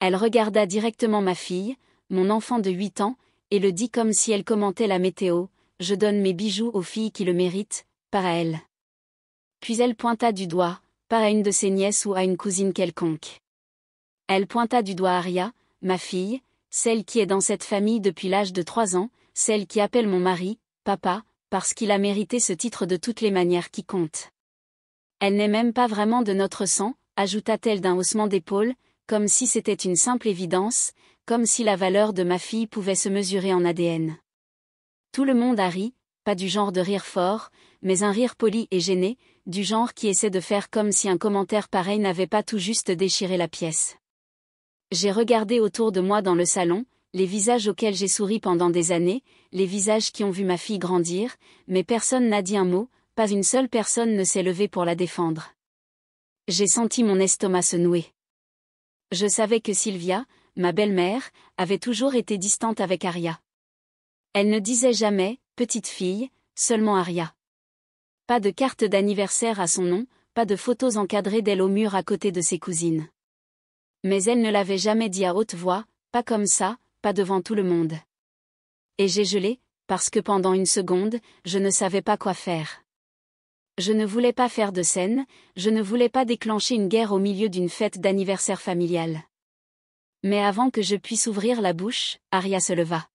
Elle regarda directement ma fille, mon enfant de 8 ans, et le dit comme si elle commentait la météo: « Je donne mes bijoux aux filles qui le méritent, pas à elle. » Puis elle pointa du doigt, pas à une de ses nièces ou à une cousine quelconque. Elle pointa du doigt Aria, ma fille, celle qui est dans cette famille depuis l'âge de 3 ans, celle qui appelle mon mari papa, parce qu'il a mérité ce titre de toutes les manières qui comptent. Elle n'est même pas vraiment de notre sang, ajouta-t-elle d'un haussement d'épaule, comme si c'était une simple évidence, comme si la valeur de ma fille pouvait se mesurer en ADN. Tout le monde a ri, pas du genre de rire fort, mais un rire poli et gêné, du genre qui essaie de faire comme si un commentaire pareil n'avait pas tout juste déchiré la pièce. J'ai regardé autour de moi dans le salon, les visages auxquels j'ai souri pendant des années, les visages qui ont vu ma fille grandir, mais personne n'a dit un mot, pas une seule personne ne s'est levée pour la défendre. J'ai senti mon estomac se nouer. Je savais que Sylvia, ma belle-mère, avait toujours été distante avec Aria. Elle ne disait jamais « petite fille », seulement Aria. Pas de carte d'anniversaire à son nom, pas de photos encadrées d'elle au mur à côté de ses cousines. Mais elle ne l'avait jamais dit à haute voix, pas comme ça, pas devant tout le monde. Et j'ai gelé, parce que pendant une seconde, je ne savais pas quoi faire. Je ne voulais pas faire de scène, je ne voulais pas déclencher une guerre au milieu d'une fête d'anniversaire familiale. Mais avant que je puisse ouvrir la bouche, Aria se leva.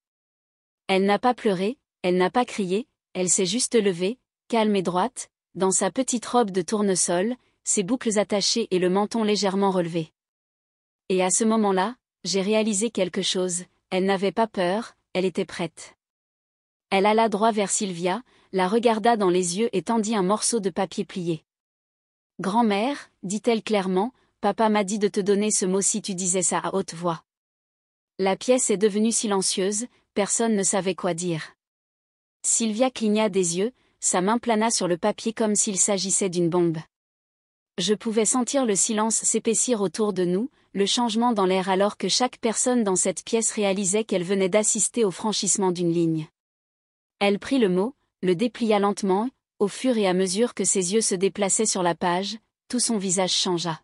Elle n'a pas pleuré, elle n'a pas crié, elle s'est juste levée, calme et droite, dans sa petite robe de tournesol, ses boucles attachées et le menton légèrement relevé. Et à ce moment-là, j'ai réalisé quelque chose, elle n'avait pas peur, elle était prête. Elle alla droit vers Sylvia, la regarda dans les yeux et tendit un morceau de papier plié. « Grand-mère, dit-elle clairement, papa m'a dit de te donner ce mot si tu disais ça à haute voix. » La pièce est devenue silencieuse, personne ne savait quoi dire. Sylvia cligna des yeux, sa main plana sur le papier comme s'il s'agissait d'une bombe. Je pouvais sentir le silence s'épaissir autour de nous, le changement dans l'air alors que chaque personne dans cette pièce réalisait qu'elle venait d'assister au franchissement d'une ligne. Elle prit le mot, le déplia lentement, au fur et à mesure que ses yeux se déplaçaient sur la page, tout son visage changea.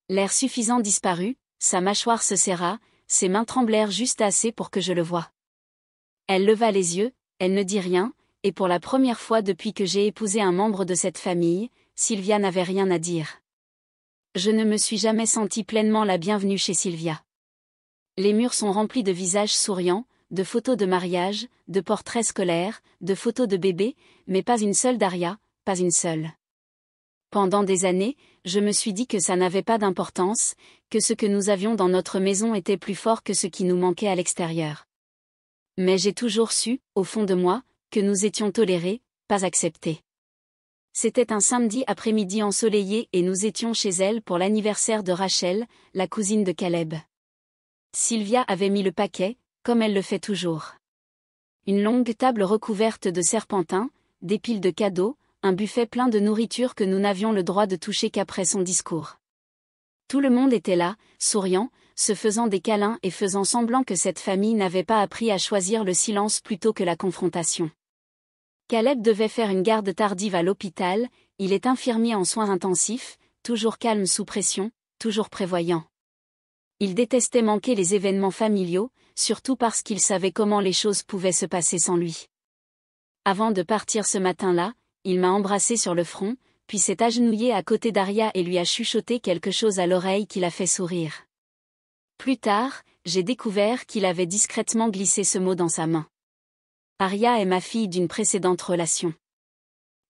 L'air suffisant disparut, sa mâchoire se serra, ses mains tremblèrent juste assez pour que je le voie. Elle leva les yeux, elle ne dit rien, et pour la première fois depuis que j'ai épousé un membre de cette famille, Sylvia n'avait rien à dire. Je ne me suis jamais sentie pleinement la bienvenue chez Sylvia. Les murs sont remplis de visages souriants, de photos de mariage, de portraits scolaires, de photos de bébés, mais pas une seule d'Aria, pas une seule. Pendant des années, je me suis dit que ça n'avait pas d'importance, que ce que nous avions dans notre maison était plus fort que ce qui nous manquait à l'extérieur. Mais j'ai toujours su, au fond de moi, que nous étions tolérés, pas acceptés. C'était un samedi après-midi ensoleillé et nous étions chez elle pour l'anniversaire de Rachel, la cousine de Caleb. Sylvia avait mis le paquet, comme elle le fait toujours. Une longue table recouverte de serpentins, des piles de cadeaux, un buffet plein de nourriture que nous n'avions le droit de toucher qu'après son discours. Tout le monde était là, souriant, se faisant des câlins et faisant semblant que cette famille n'avait pas appris à choisir le silence plutôt que la confrontation. Caleb devait faire une garde tardive à l'hôpital, il est infirmier en soins intensifs, toujours calme sous pression, toujours prévoyant. Il détestait manquer les événements familiaux, surtout parce qu'il savait comment les choses pouvaient se passer sans lui. Avant de partir ce matin-là, il m'a embrassé sur le front, puis s'est agenouillé à côté d'Aria et lui a chuchoté quelque chose à l'oreille qui l'a fait sourire. Plus tard, j'ai découvert qu'il avait discrètement glissé ce mot dans sa main. Aria est ma fille d'une précédente relation.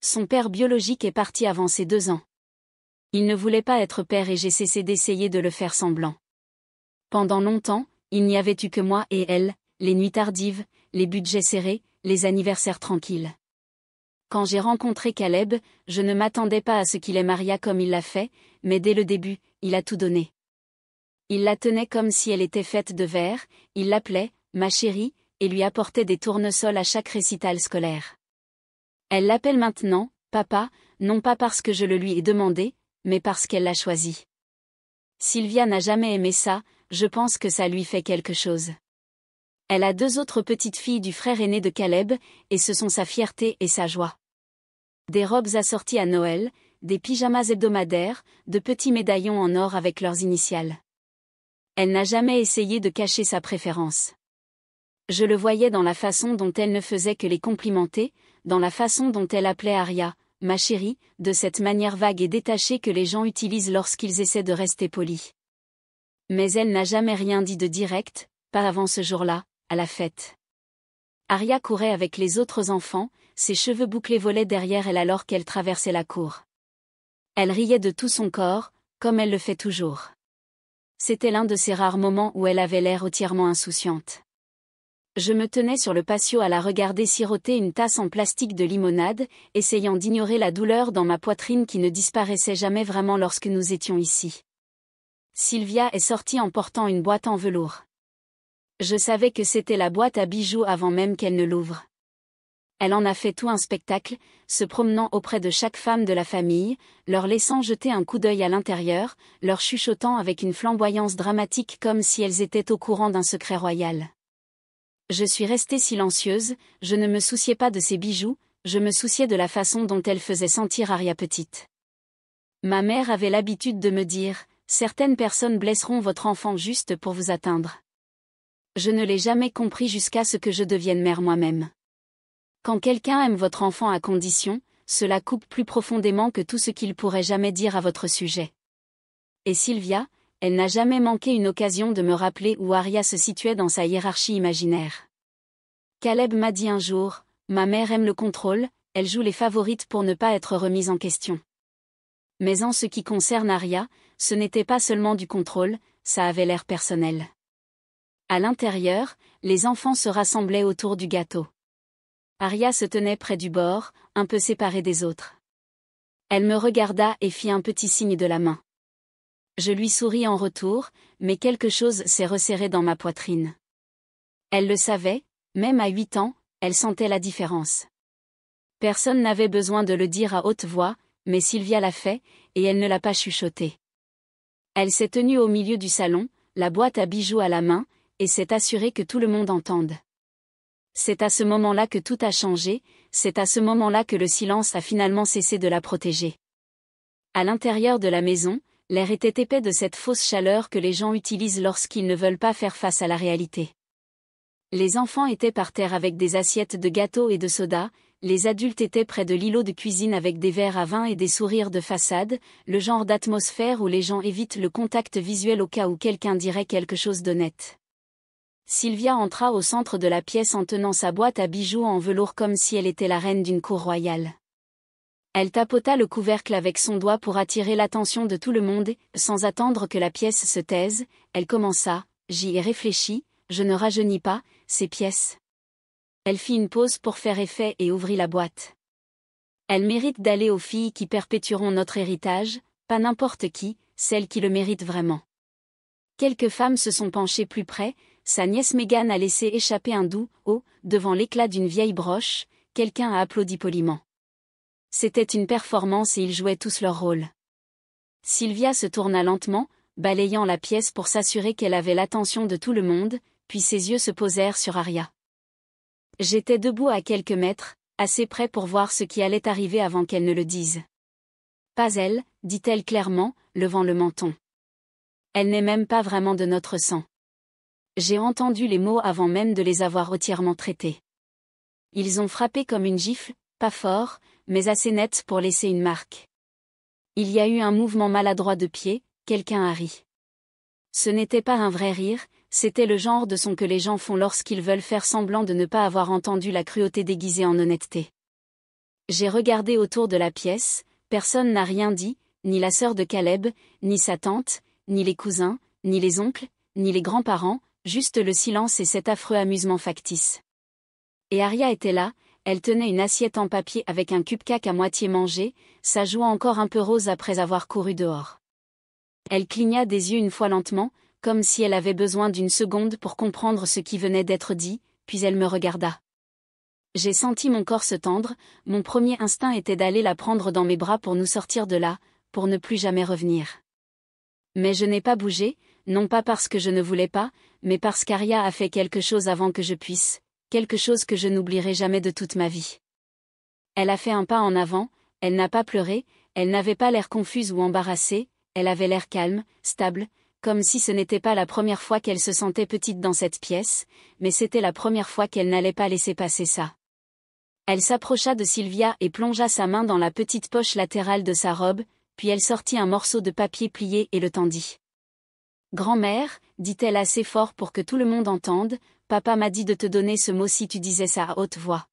Son père biologique est parti avant ses 2 ans. Il ne voulait pas être père et j'ai cessé d'essayer de le faire semblant. Pendant longtemps, il n'y avait eu que moi et elle, les nuits tardives, les budgets serrés, les anniversaires tranquilles. Quand j'ai rencontré Caleb, je ne m'attendais pas à ce qu'il aime Aria comme il l'a fait, mais dès le début, il a tout donné. Il la tenait comme si elle était faite de verre, il l'appelait « ma chérie », et lui apportait des tournesols à chaque récital scolaire. Elle l'appelle maintenant « papa », non pas parce que je le lui ai demandé, mais parce qu'elle l'a choisi. Sylvia n'a jamais aimé ça, je pense que ça lui fait quelque chose. Elle a 2 autres petites filles du frère aîné de Caleb, et ce sont sa fierté et sa joie. Des robes assorties à Noël, des pyjamas hebdomadaires, de petits médaillons en or avec leurs initiales. Elle n'a jamais essayé de cacher sa préférence. Je le voyais dans la façon dont elle ne faisait que les complimenter, dans la façon dont elle appelait Arya, ma chérie, de cette manière vague et détachée que les gens utilisent lorsqu'ils essaient de rester polis. Mais elle n'a jamais rien dit de direct, pas avant ce jour-là, à la fête. Arya courait avec les autres enfants, ses cheveux bouclés volaient derrière elle alors qu'elle traversait la cour. Elle riait de tout son corps, comme elle le fait toujours. C'était l'un de ces rares moments où elle avait l'air entièrement insouciante. Je me tenais sur le patio à la regarder siroter une tasse en plastique de limonade, essayant d'ignorer la douleur dans ma poitrine qui ne disparaissait jamais vraiment lorsque nous étions ici. Sylvia est sortie en portant une boîte en velours. Je savais que c'était la boîte à bijoux avant même qu'elle ne l'ouvre. Elle en a fait tout un spectacle, se promenant auprès de chaque femme de la famille, leur laissant jeter un coup d'œil à l'intérieur, leur chuchotant avec une flamboyance dramatique comme si elles étaient au courant d'un secret royal. Je suis restée silencieuse, je ne me souciais pas de ses bijoux, je me souciais de la façon dont elle faisait sentir Arya petite. Ma mère avait l'habitude de me dire, certaines personnes blesseront votre enfant juste pour vous atteindre. Je ne l'ai jamais compris jusqu'à ce que je devienne mère moi-même. Quand quelqu'un aime votre enfant à condition, cela coupe plus profondément que tout ce qu'il pourrait jamais dire à votre sujet. Et Sylvia, elle n'a jamais manqué une occasion de me rappeler où Arya se situait dans sa hiérarchie imaginaire. Caleb m'a dit un jour, ma mère aime le contrôle, elle joue les favorites pour ne pas être remise en question. Mais en ce qui concerne Arya, ce n'était pas seulement du contrôle, ça avait l'air personnel. À l'intérieur, les enfants se rassemblaient autour du gâteau. Arya se tenait près du bord, un peu séparée des autres. Elle me regarda et fit un petit signe de la main. Je lui souris en retour, mais quelque chose s'est resserré dans ma poitrine. Elle le savait, même à 8 ans, elle sentait la différence. Personne n'avait besoin de le dire à haute voix, mais Sylvia l'a fait, et elle ne l'a pas chuchoté. Elle s'est tenue au milieu du salon, la boîte à bijoux à la main, et s'est assurée que tout le monde entende. C'est à ce moment-là que tout a changé, c'est à ce moment-là que le silence a finalement cessé de la protéger. À l'intérieur de la maison, l'air était épais de cette fausse chaleur que les gens utilisent lorsqu'ils ne veulent pas faire face à la réalité. Les enfants étaient par terre avec des assiettes de gâteaux et de soda, les adultes étaient près de l'îlot de cuisine avec des verres à vin et des sourires de façade, le genre d'atmosphère où les gens évitent le contact visuel au cas où quelqu'un dirait quelque chose d'honnête. Sylvia entra au centre de la pièce en tenant sa boîte à bijoux en velours comme si elle était la reine d'une cour royale. Elle tapota le couvercle avec son doigt pour attirer l'attention de tout le monde, sans attendre que la pièce se taise, elle commença, j'y ai réfléchi, je ne rajeunis pas, ces pièces. Elle fit une pause pour faire effet et ouvrit la boîte. Elle mérite d'aller aux filles qui perpétueront notre héritage, pas n'importe qui, celles qui le méritent vraiment. Quelques femmes se sont penchées plus près, sa nièce Meghan a laissé échapper un doux « oh » devant l'éclat d'une vieille broche, quelqu'un a applaudi poliment. C'était une performance et ils jouaient tous leur rôle. Sylvia se tourna lentement, balayant la pièce pour s'assurer qu'elle avait l'attention de tout le monde, puis ses yeux se posèrent sur Arya. J'étais debout à quelques mètres, assez près pour voir ce qui allait arriver avant qu'elle ne le dise. Pas elle, dit-elle clairement, levant le menton. Elle n'est même pas vraiment de notre sang. J'ai entendu les mots avant même de les avoir entièrement traités. Ils ont frappé comme une gifle, pas fort, mais assez net pour laisser une marque. Il y a eu un mouvement maladroit de pied, quelqu'un a ri. Ce n'était pas un vrai rire, c'était le genre de son que les gens font lorsqu'ils veulent faire semblant de ne pas avoir entendu la cruauté déguisée en honnêteté. J'ai regardé autour de la pièce, personne n'a rien dit, ni la sœur de Caleb, ni sa tante, ni les cousins, ni les oncles, ni les grands-parents, juste le silence et cet affreux amusement factice. Et Arya était là, elle tenait une assiette en papier avec un cupcake à moitié mangé, sa joue encore un peu rose après avoir couru dehors. Elle cligna des yeux une fois lentement, comme si elle avait besoin d'une seconde pour comprendre ce qui venait d'être dit, puis elle me regarda. J'ai senti mon corps se tendre, mon premier instinct était d'aller la prendre dans mes bras pour nous sortir de là, pour ne plus jamais revenir. Mais je n'ai pas bougé, non pas parce que je ne voulais pas, mais parce qu'Arya a fait quelque chose avant que je puisse, quelque chose que je n'oublierai jamais de toute ma vie. Elle a fait un pas en avant, elle n'a pas pleuré, elle n'avait pas l'air confuse ou embarrassée, elle avait l'air calme, stable, comme si ce n'était pas la première fois qu'elle se sentait petite dans cette pièce, mais c'était la première fois qu'elle n'allait pas laisser passer ça. Elle s'approcha de Sylvia et plongea sa main dans la petite poche latérale de sa robe, puis elle sortit un morceau de papier plié et le tendit. « Grand-mère, dit-elle assez fort pour que tout le monde entende, papa m'a dit de te donner ce mot si tu disais ça à haute voix. »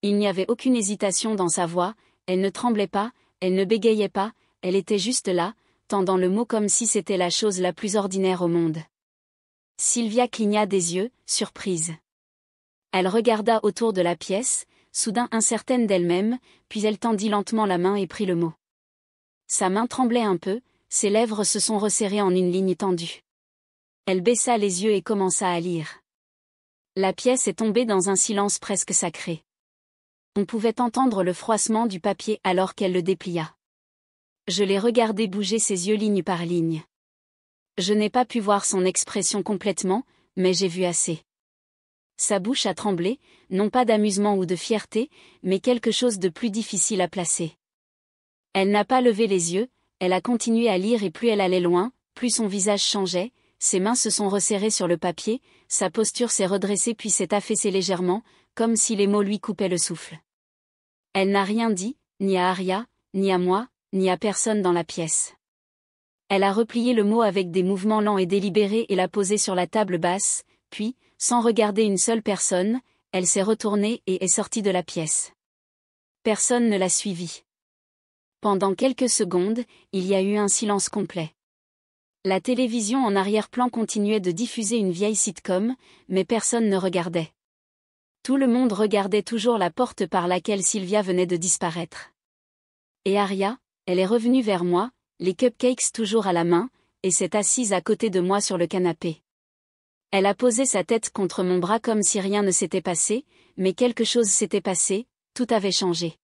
Il n'y avait aucune hésitation dans sa voix, elle ne tremblait pas, elle ne bégayait pas, elle était juste là, tendant le mot comme si c'était la chose la plus ordinaire au monde. Sylvia cligna des yeux, surprise. Elle regarda autour de la pièce, soudain incertaine d'elle-même, puis elle tendit lentement la main et prit le mot. Sa main tremblait un peu, ses lèvres se sont resserrées en une ligne tendue. Elle baissa les yeux et commença à lire. La pièce est tombée dans un silence presque sacré. On pouvait entendre le froissement du papier alors qu'elle le déplia. Je l'ai regardé bouger ses yeux ligne par ligne. Je n'ai pas pu voir son expression complètement, mais j'ai vu assez. Sa bouche a tremblé, non pas d'amusement ou de fierté, mais quelque chose de plus difficile à placer. Elle n'a pas levé les yeux, elle a continué à lire et plus elle allait loin, plus son visage changeait, ses mains se sont resserrées sur le papier, sa posture s'est redressée puis s'est affaissée légèrement, comme si les mots lui coupaient le souffle. Elle n'a rien dit, ni à Aria, ni à moi, ni à personne dans la pièce. Elle a replié le mot avec des mouvements lents et délibérés et l'a posé sur la table basse, puis, sans regarder une seule personne, elle s'est retournée et est sortie de la pièce. Personne ne l'a suivie. Pendant quelques secondes, il y a eu un silence complet. La télévision en arrière-plan continuait de diffuser une vieille sitcom, mais personne ne regardait. Tout le monde regardait toujours la porte par laquelle Sylvia venait de disparaître. Et Aria, elle est revenue vers moi, les cupcakes toujours à la main, et s'est assise à côté de moi sur le canapé. Elle a posé sa tête contre mon bras comme si rien ne s'était passé, mais quelque chose s'était passé, tout avait changé.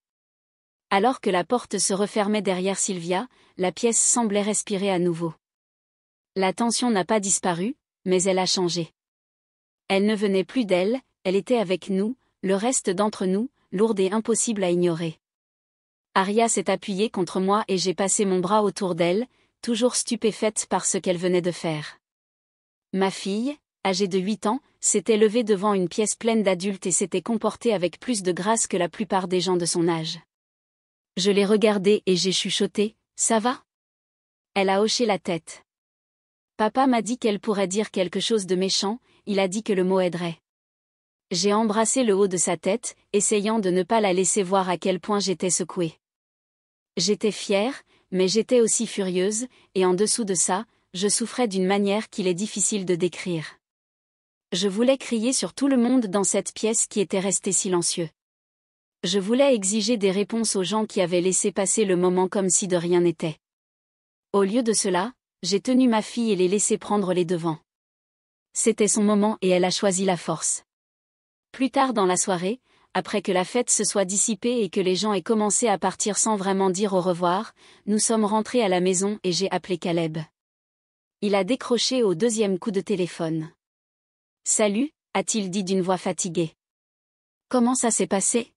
Alors que la porte se refermait derrière Sylvia, la pièce semblait respirer à nouveau. La tension n'a pas disparu, mais elle a changé. Elle ne venait plus d'elle, elle était avec nous, le reste d'entre nous, lourde et impossible à ignorer. Aria s'est appuyée contre moi et j'ai passé mon bras autour d'elle, toujours stupéfaite par ce qu'elle venait de faire. Ma fille, âgée de 8 ans, s'était levée devant une pièce pleine d'adultes et s'était comportée avec plus de grâce que la plupart des gens de son âge. Je l'ai regardée et j'ai chuchoté, « Ça va ?» Elle a hoché la tête. Papa m'a dit qu'elle pourrait dire quelque chose de méchant, il a dit que le mot aiderait. J'ai embrassé le haut de sa tête, essayant de ne pas la laisser voir à quel point j'étais secouée. J'étais fière, mais j'étais aussi furieuse, et en dessous de ça, je souffrais d'une manière qu'il est difficile de décrire. Je voulais crier sur tout le monde dans cette pièce qui était resté silencieux. Je voulais exiger des réponses aux gens qui avaient laissé passer le moment comme si de rien n'était. Au lieu de cela, j'ai tenu ma fille et l'ai laissée prendre les devants. C'était son moment et elle a choisi la force. Plus tard dans la soirée, après que la fête se soit dissipée et que les gens aient commencé à partir sans vraiment dire au revoir, nous sommes rentrés à la maison et j'ai appelé Caleb. Il a décroché au deuxième coup de téléphone. « Salut », a-t-il dit d'une voix fatiguée. « Comment ça s'est passé ?»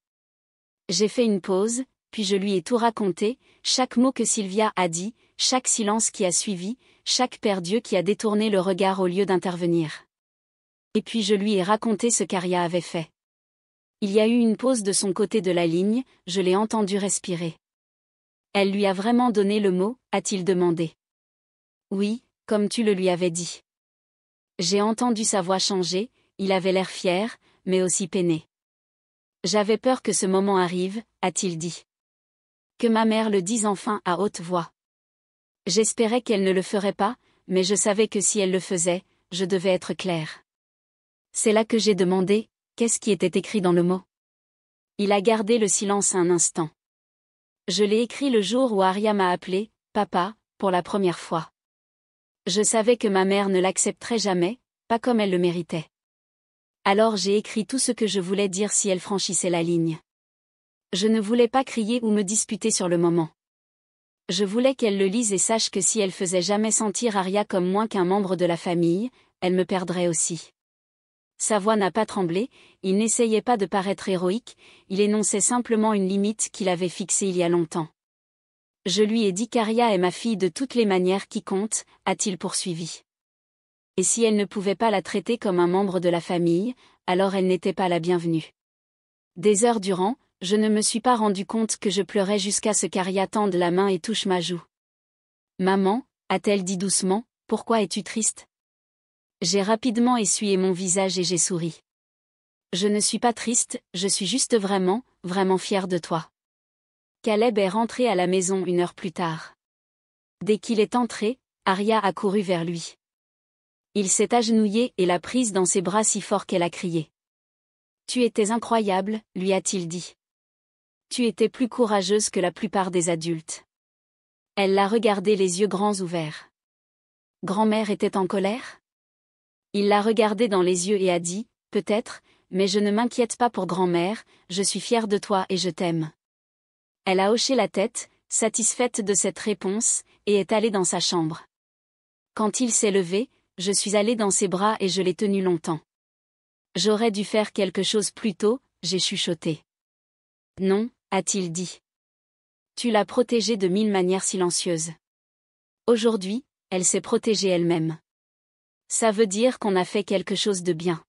J'ai fait une pause, puis je lui ai tout raconté, chaque mot que Sylvia a dit, chaque silence qui a suivi, chaque père Dieu qui a détourné le regard au lieu d'intervenir. Et puis je lui ai raconté ce qu'Aria avait fait. Il y a eu une pause de son côté de la ligne, je l'ai entendu respirer. « Elle lui a vraiment donné le mot ?» a-t-il demandé. « Oui, comme tu le lui avais dit. » J'ai entendu sa voix changer, il avait l'air fier, mais aussi peiné. « J'avais peur que ce moment arrive », a-t-il dit. Que ma mère le dise enfin à haute voix. J'espérais qu'elle ne le ferait pas, mais je savais que si elle le faisait, je devais être claire. C'est là que j'ai demandé, qu'est-ce qui était écrit dans le mot? Il a gardé le silence un instant. Je l'ai écrit le jour où Aria m'a appelé, papa, pour la première fois. Je savais que ma mère ne l'accepterait jamais, pas comme elle le méritait. Alors j'ai écrit tout ce que je voulais dire si elle franchissait la ligne. Je ne voulais pas crier ou me disputer sur le moment. Je voulais qu'elle le lise et sache que si elle faisait jamais sentir Aria comme moins qu'un membre de la famille, elle me perdrait aussi. Sa voix n'a pas tremblé, il n'essayait pas de paraître héroïque, il énonçait simplement une limite qu'il avait fixée il y a longtemps. Je lui ai dit qu'Aria est ma fille de toutes les manières qui comptent, a-t-il poursuivi. Et si elle ne pouvait pas la traiter comme un membre de la famille, alors elle n'était pas la bienvenue. Des heures durant, je ne me suis pas rendu compte que je pleurais jusqu'à ce qu'Aria tende la main et touche ma joue. Maman, a-t-elle dit doucement, pourquoi es-tu triste? J'ai rapidement essuyé mon visage et j'ai souri. Je ne suis pas triste, je suis juste vraiment, vraiment fière de toi. Caleb est rentré à la maison 1 heure plus tard. Dès qu'il est entré, Aria a couru vers lui. Il s'est agenouillé et l'a prise dans ses bras si fort qu'elle a crié. Tu étais incroyable, lui a-t-il dit. Tu étais plus courageuse que la plupart des adultes. Elle l'a regardé les yeux grands ouverts. Grand-mère était en colère? Il l'a regardé dans les yeux et a dit, peut-être, mais je ne m'inquiète pas pour grand-mère, je suis fière de toi et je t'aime. Elle a hoché la tête, satisfaite de cette réponse, et est allée dans sa chambre. Quand il s'est levé, je suis allée dans ses bras et je l'ai tenu longtemps. J'aurais dû faire quelque chose plus tôt, j'ai chuchoté. Non, a-t-il dit. Tu l'as protégée de 1000 manières silencieuses. Aujourd'hui, elle s'est protégée elle-même. Ça veut dire qu'on a fait quelque chose de bien.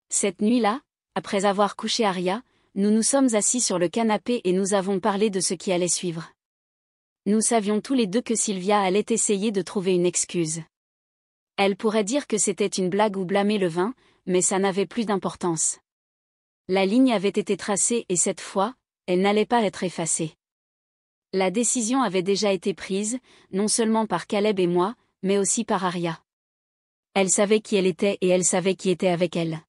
Cette nuit-là, après avoir couché Aria, nous nous sommes assis sur le canapé et nous avons parlé de ce qui allait suivre. Nous savions tous les deux que Sylvia allait essayer de trouver une excuse. Elle pourrait dire que c'était une blague ou blâmer le vin, mais ça n'avait plus d'importance. La ligne avait été tracée et cette fois, elle n'allait pas être effacée. La décision avait déjà été prise, non seulement par Caleb et moi, mais aussi par Aria. Elle savait qui elle était et elle savait qui était avec elle.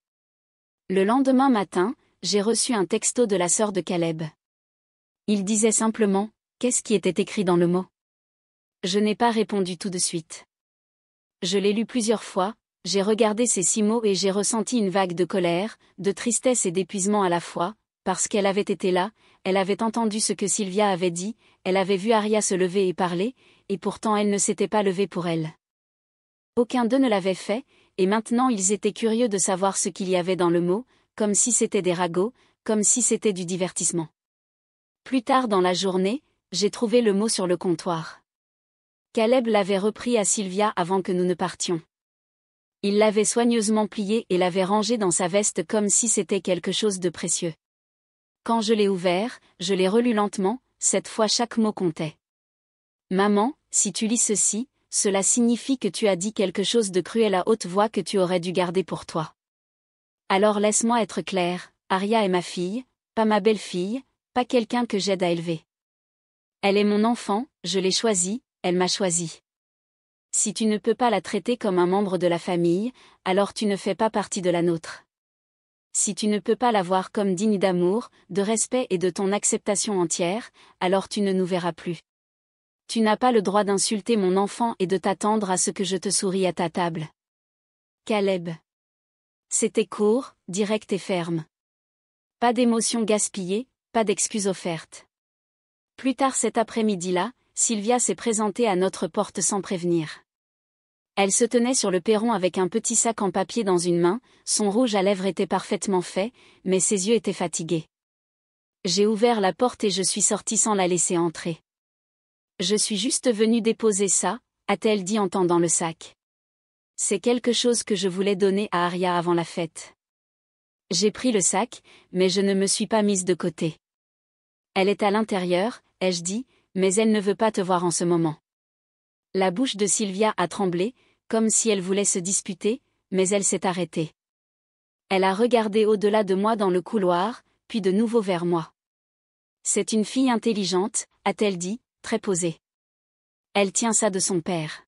Le lendemain matin, j'ai reçu un texto de la sœur de Caleb. Il disait simplement, qu'est-ce qui était écrit dans le mot? Je n'ai pas répondu tout de suite. Je l'ai lu plusieurs fois, j'ai regardé ces 6 mots et j'ai ressenti une vague de colère, de tristesse et d'épuisement à la fois, parce qu'elle avait été là, elle avait entendu ce que Sylvia avait dit, elle avait vu Aria se lever et parler, et pourtant elle ne s'était pas levée pour elle. Aucun d'eux ne l'avait fait, et maintenant ils étaient curieux de savoir ce qu'il y avait dans le mot, comme si c'était des ragots, comme si c'était du divertissement. Plus tard dans la journée, j'ai trouvé le mot sur le comptoir. Caleb l'avait repris à Sylvia avant que nous ne partions. Il l'avait soigneusement plié et l'avait rangé dans sa veste comme si c'était quelque chose de précieux. Quand je l'ai ouvert, je l'ai relu lentement, cette fois chaque mot comptait. Maman, si tu lis ceci, cela signifie que tu as dit quelque chose de cruel à haute voix que tu aurais dû garder pour toi. Alors laisse-moi être claire, Aria est ma fille, pas ma belle-fille, pas quelqu'un que j'aide à élever. Elle est mon enfant, je l'ai choisie, elle m'a choisi. Si tu ne peux pas la traiter comme un membre de la famille, alors tu ne fais pas partie de la nôtre. Si tu ne peux pas la voir comme digne d'amour, de respect et de ton acceptation entière, alors tu ne nous verras plus. Tu n'as pas le droit d'insulter mon enfant et de t'attendre à ce que je te sourie à ta table. Caleb. C'était court, direct et ferme. Pas d'émotions gaspillées, pas d'excuses offertes. Plus tard cet après-midi-là, Sylvia s'est présentée à notre porte sans prévenir. Elle se tenait sur le perron avec un petit sac en papier dans une main, son rouge à lèvres était parfaitement fait, mais ses yeux étaient fatigués. J'ai ouvert la porte et je suis sortie sans la laisser entrer. Je suis juste venue déposer ça, a-t-elle dit en tendant le sac. C'est quelque chose que je voulais donner à Aria avant la fête. J'ai pris le sac, mais je ne me suis pas mise de côté. Elle est à l'intérieur, ai-je dit, mais elle ne veut pas te voir en ce moment. La bouche de Sylvia a tremblé, comme si elle voulait se disputer, mais elle s'est arrêtée. Elle a regardé au-delà de moi dans le couloir, puis de nouveau vers moi. C'est une fille intelligente, a-t-elle dit, très posée. Elle tient ça de son père.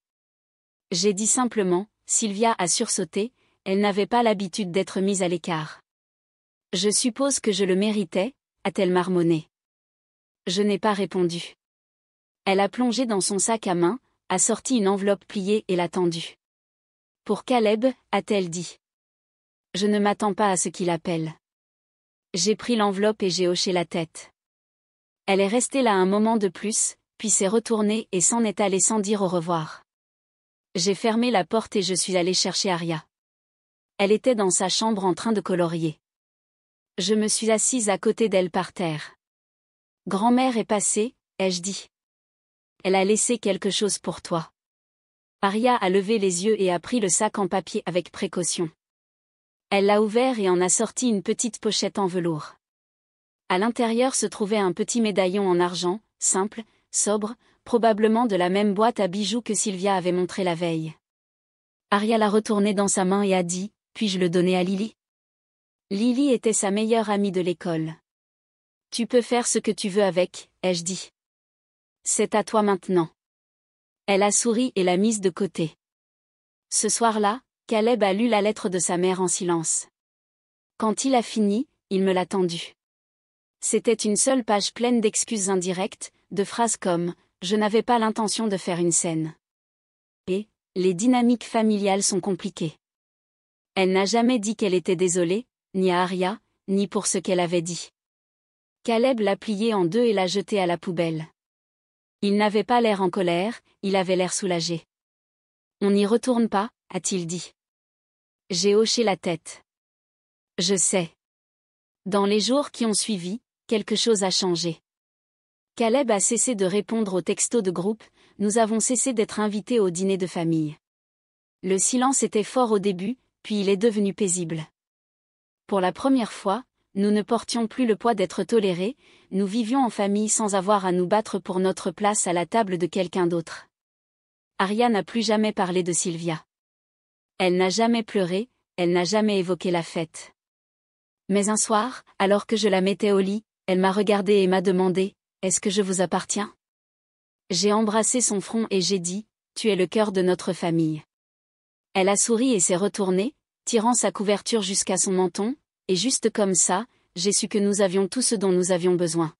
J'ai dit simplement, Sylvia a sursauté, elle n'avait pas l'habitude d'être mise à l'écart. Je suppose que je le méritais, a-t-elle marmonné. Je n'ai pas répondu. Elle a plongé dans son sac à main, a sorti une enveloppe pliée et l'a tendue. Pour Caleb, a-t-elle dit. Je ne m'attends pas à ce qu'il appelle. J'ai pris l'enveloppe et j'ai hoché la tête. Elle est restée là un moment de plus, puis s'est retournée et s'en est allée sans dire au revoir. J'ai fermé la porte et je suis allée chercher Aria. Elle était dans sa chambre en train de colorier. Je me suis assise à côté d'elle par terre. Grand-mère est passée, ai-je dit. Elle a laissé quelque chose pour toi. Arya a levé les yeux et a pris le sac en papier avec précaution. Elle l'a ouvert et en a sorti une petite pochette en velours. À l'intérieur se trouvait un petit médaillon en argent, simple, sobre, probablement de la même boîte à bijoux que Sylvia avait montré la veille. Arya l'a retourné dans sa main et a dit « Puis-je le donner à Lily ?» Lily était sa meilleure amie de l'école. « Tu peux faire ce que tu veux avec, ai-je dit. C'est à toi maintenant. » Elle a souri et l'a mise de côté. Ce soir-là, Caleb a lu la lettre de sa mère en silence. Quand il a fini, il me l'a tendue. C'était une seule page pleine d'excuses indirectes, de phrases comme « Je n'avais pas l'intention de faire une scène. » Et « Les dynamiques familiales sont compliquées. » Elle n'a jamais dit qu'elle était désolée, ni à Arya, ni pour ce qu'elle avait dit. Caleb l'a pliée en deux et l'a jetée à la poubelle. Il n'avait pas l'air en colère, il avait l'air soulagé. « On n'y retourne pas, a-t-il dit. J'ai hoché la tête. Je sais. Dans les jours qui ont suivi, quelque chose a changé. Caleb a cessé de répondre aux textos de groupe, nous avons cessé d'être invités au dîner de famille. Le silence était fort au début, puis il est devenu paisible. Pour la première fois, nous ne portions plus le poids d'être tolérés, nous vivions en famille sans avoir à nous battre pour notre place à la table de quelqu'un d'autre. Arya n'a plus jamais parlé de Sylvia. Elle n'a jamais pleuré, elle n'a jamais évoqué la fête. Mais un soir, alors que je la mettais au lit, elle m'a regardé et m'a demandé « Est-ce que je vous appartiens ?» J'ai embrassé son front et j'ai dit « Tu es le cœur de notre famille. » Elle a souri et s'est retournée, tirant sa couverture jusqu'à son menton, et juste comme ça, j'ai su que nous avions tout ce dont nous avions besoin.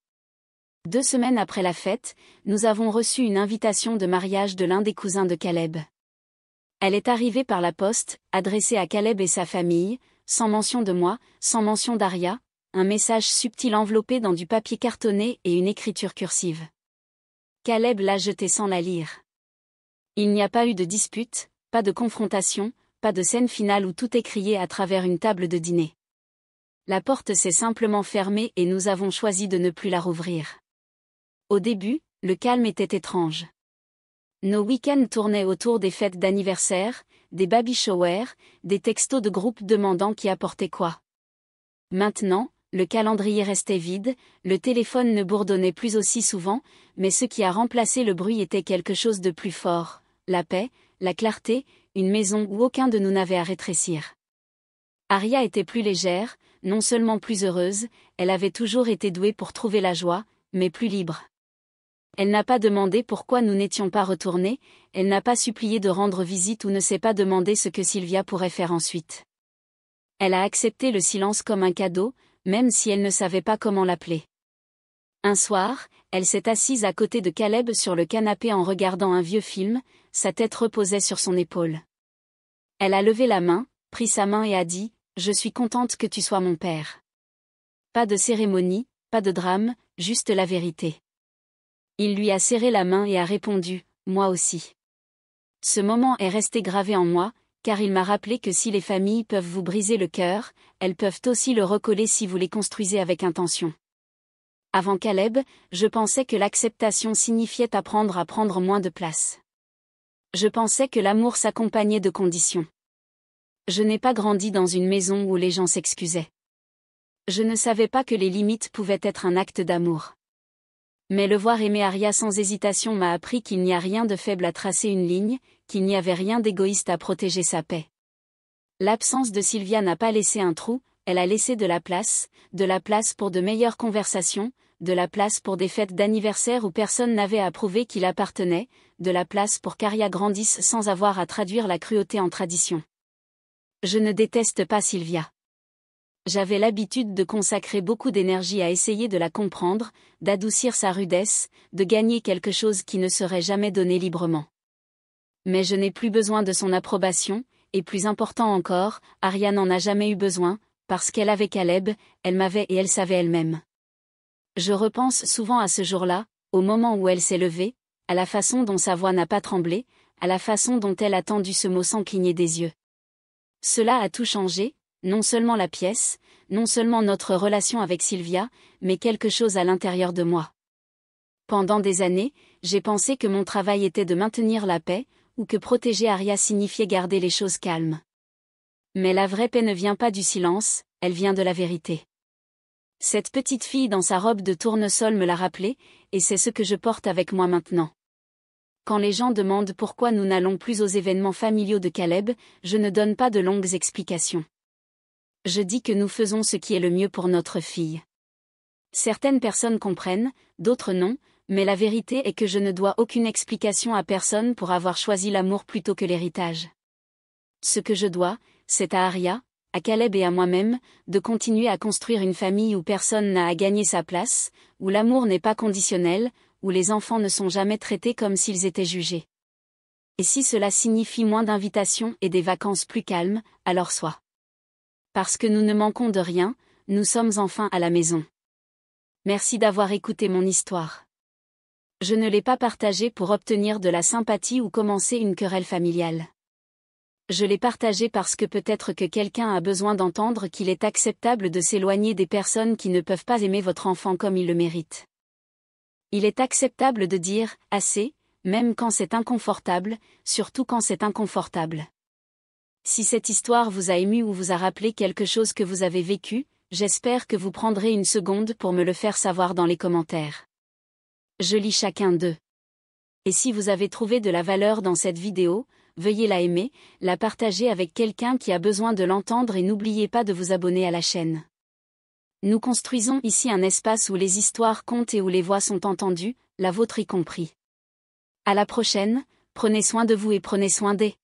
2 semaines après la fête, nous avons reçu une invitation de mariage de l'un des cousins de Caleb. Elle est arrivée par la poste, adressée à Caleb et sa famille, sans mention de moi, sans mention d'Arya, un message subtil enveloppé dans du papier cartonné et une écriture cursive. Caleb l'a jeté sans la lire. Il n'y a pas eu de dispute, pas de confrontation, pas de scène finale où tout est crié à travers une table de dîner. La porte s'est simplement fermée et nous avons choisi de ne plus la rouvrir. Au début, le calme était étrange. Nos week-ends tournaient autour des fêtes d'anniversaire, des baby showers, des textos de groupe demandant qui apportait quoi. Maintenant, le calendrier restait vide, le téléphone ne bourdonnait plus aussi souvent, mais ce qui a remplacé le bruit était quelque chose de plus fort, la paix, la clarté, une maison où aucun de nous n'avait à rétrécir. Arya était plus légère, non seulement plus heureuse, elle avait toujours été douée pour trouver la joie, mais plus libre. Elle n'a pas demandé pourquoi nous n'étions pas retournés, elle n'a pas supplié de rendre visite ou ne s'est pas demandé ce que Sylvia pourrait faire ensuite. Elle a accepté le silence comme un cadeau, même si elle ne savait pas comment l'appeler. Un soir, elle s'est assise à côté de Caleb sur le canapé en regardant un vieux film, sa tête reposait sur son épaule. Elle a levé la main, pris sa main et a dit « Je suis contente que tu sois mon père. » Pas de cérémonie, pas de drame, juste la vérité. Il lui a serré la main et a répondu « Moi aussi. » Ce moment est resté gravé en moi, car il m'a rappelé que si les familles peuvent vous briser le cœur, elles peuvent aussi le recoller si vous les construisez avec intention. Avant Caleb, je pensais que l'acceptation signifiait apprendre à prendre moins de place. Je pensais que l'amour s'accompagnait de conditions. Je n'ai pas grandi dans une maison où les gens s'excusaient. Je ne savais pas que les limites pouvaient être un acte d'amour. Mais le voir aimer Arya sans hésitation m'a appris qu'il n'y a rien de faible à tracer une ligne, qu'il n'y avait rien d'égoïste à protéger sa paix. L'absence de Sylvia n'a pas laissé un trou, elle a laissé de la place pour de meilleures conversations, de la place pour des fêtes d'anniversaire où personne n'avait à prouver qu'il appartenait, de la place pour qu'Arya grandisse sans avoir à traduire la cruauté en tradition. Je ne déteste pas Sylvia. J'avais l'habitude de consacrer beaucoup d'énergie à essayer de la comprendre, d'adoucir sa rudesse, de gagner quelque chose qui ne serait jamais donné librement. Mais je n'ai plus besoin de son approbation, et plus important encore, Arya n'en a jamais eu besoin, parce qu'elle avait Caleb, elle m'avait et elle savait elle-même. Je repense souvent à ce jour-là, au moment où elle s'est levée, à la façon dont sa voix n'a pas tremblé, à la façon dont elle a tendu ce mot sans cligner des yeux. Cela a tout changé, non seulement la pièce, non seulement notre relation avec Sylvia, mais quelque chose à l'intérieur de moi. Pendant des années, j'ai pensé que mon travail était de maintenir la paix, ou que protéger Arya signifiait garder les choses calmes. Mais la vraie paix ne vient pas du silence, elle vient de la vérité. Cette petite fille dans sa robe de tournesol me l'a rappelé, et c'est ce que je porte avec moi maintenant. Quand les gens demandent pourquoi nous n'allons plus aux événements familiaux de Caleb, je ne donne pas de longues explications. Je dis que nous faisons ce qui est le mieux pour notre fille. Certaines personnes comprennent, d'autres non, mais la vérité est que je ne dois aucune explication à personne pour avoir choisi l'amour plutôt que l'héritage. Ce que je dois, c'est à Arya, à Caleb et à moi-même, de continuer à construire une famille où personne n'a à gagner sa place, où l'amour n'est pas conditionnel, où les enfants ne sont jamais traités comme s'ils étaient jugés. Et si cela signifie moins d'invitations et des vacances plus calmes, alors soit. Parce que nous ne manquons de rien, nous sommes enfin à la maison. Merci d'avoir écouté mon histoire. Je ne l'ai pas partagée pour obtenir de la sympathie ou commencer une querelle familiale. Je l'ai partagée parce que peut-être que quelqu'un a besoin d'entendre qu'il est acceptable de s'éloigner des personnes qui ne peuvent pas aimer votre enfant comme il le mérite. Il est acceptable de dire « assez », même quand c'est inconfortable, surtout quand c'est inconfortable. Si cette histoire vous a ému ou vous a rappelé quelque chose que vous avez vécu, j'espère que vous prendrez une seconde pour me le faire savoir dans les commentaires. Je lis chacun d'eux. Et si vous avez trouvé de la valeur dans cette vidéo, veuillez la aimer, la partager avec quelqu'un qui a besoin de l'entendre et n'oubliez pas de vous abonner à la chaîne. Nous construisons ici un espace où les histoires comptent et où les voix sont entendues, la vôtre y compris. À la prochaine, prenez soin de vous et prenez soin des